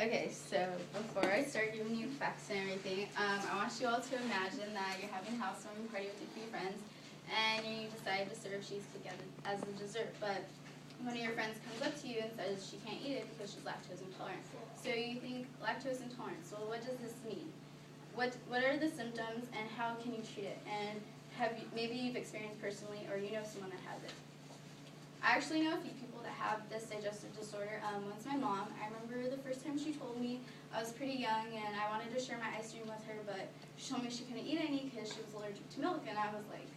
Okay, so before I start giving you facts and everything, I want you all to imagine that you're having a housewarming party with your three friends, and you decide to serve cheesecake as a dessert, but one of your friends comes up to you and says she can't eat it because she's lactose intolerant. So you think lactose intolerance, well, what does this mean? What are the symptoms and how can you treat it? And maybe you've experienced personally or you know someone that has it. I actually know a few people that have this digestive disorder. One's my mom. I remember the first time she told me, I was pretty young and I wanted to share my ice cream with her, but she told me she couldn't eat any because she was allergic to milk, and I was like,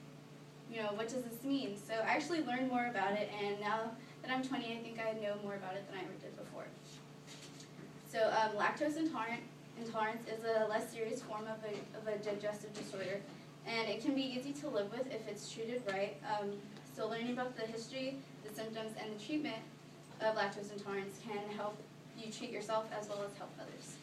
what does this mean? So I actually learned more about it, and now that I'm 20, I think I know more about it than I ever did before. So lactose intolerance is a less serious form of a digestive disorder, and it can be easy to live with if it's treated right. So learning about the history, the symptoms, and the treatment of lactose intolerance can help you treat yourself as well as help others.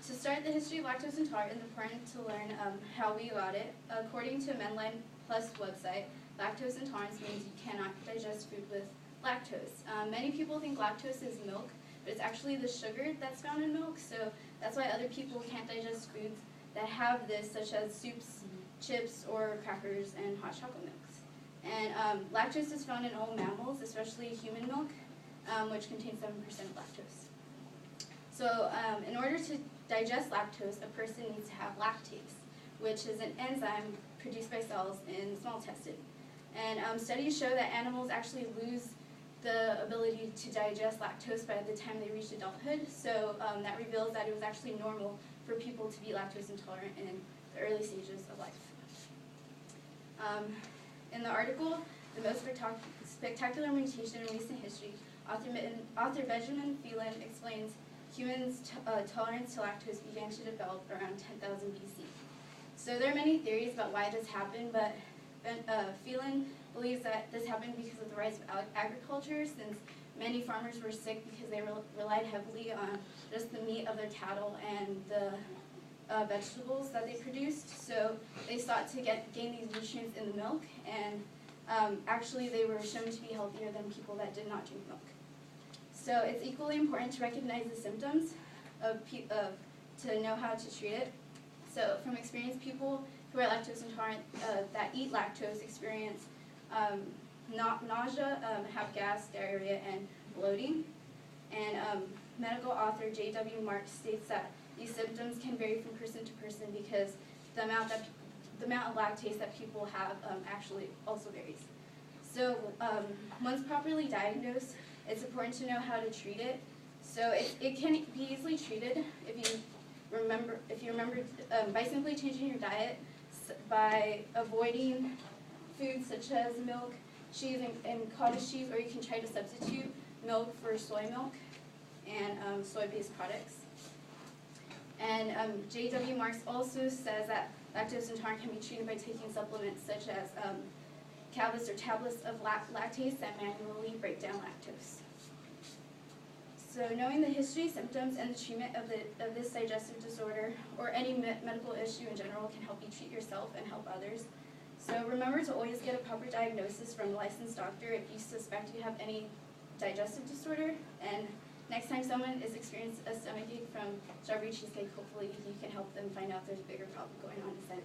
To start the history of lactose intolerance, it's important to learn how we got it. According to Medline Plus website, lactose intolerance means you cannot digest food with lactose. Many people think lactose is milk, but it's actually the sugar that's found in milk, so that's why other people can't digest foods that have this, such as soups, chips, or crackers, and hot chocolate milks. And lactose is found in all mammals, especially human milk, which contains 7% of lactose. So in order to digest lactose, a person needs to have lactase, which is an enzyme produced by cells in the small intestine. And studies show that animals actually lose the ability to digest lactose by the time they reach adulthood. So that reveals that it was actually normal for people to be lactose intolerant in the early stages of life. In the article, The Most Spectacular Mutation in Recent History, author Benjamin Phelan explains humans' tolerance to lactose began to develop around 10,000 BC. So there are many theories about why this happened, but Phelan believes that this happened because of the rise of agriculture, since many farmers were sick because they relied heavily on just the meat of their cattle and the vegetables that they produced. So they sought to gain these nutrients in the milk, and actually they were shown to be healthier than people that did not drink milk. So it's equally important to recognize the symptoms to know how to treat it. So from experience, people who are lactose intolerant that eat lactose experience nausea, have gas, diarrhea, and bloating. And medical author J.W. Marks states that these symptoms can vary from person to person because the amount of lactase that people have actually also varies. So once properly diagnosed, it's important to know how to treat it. So it can be easily treated if you remember by simply changing your diet, by avoiding foods such as milk, cheese, and cottage cheese, or you can try to substitute milk for soy milk and soy-based products. And J.W. Marks also says that lactose intolerance can be treated by taking supplements such as tablets or tablets of lactase that manually break down lactose. So knowing the history, symptoms, and the treatment of this digestive disorder, or any medical issue in general, can help you treat yourself and help others. So remember to always get a proper diagnosis from a licensed doctor if you suspect you have any digestive disorder. And next time someone is experiencing a stomachache from strawberry cheesecake, hopefully you can help them find out there's a bigger problem going on instead.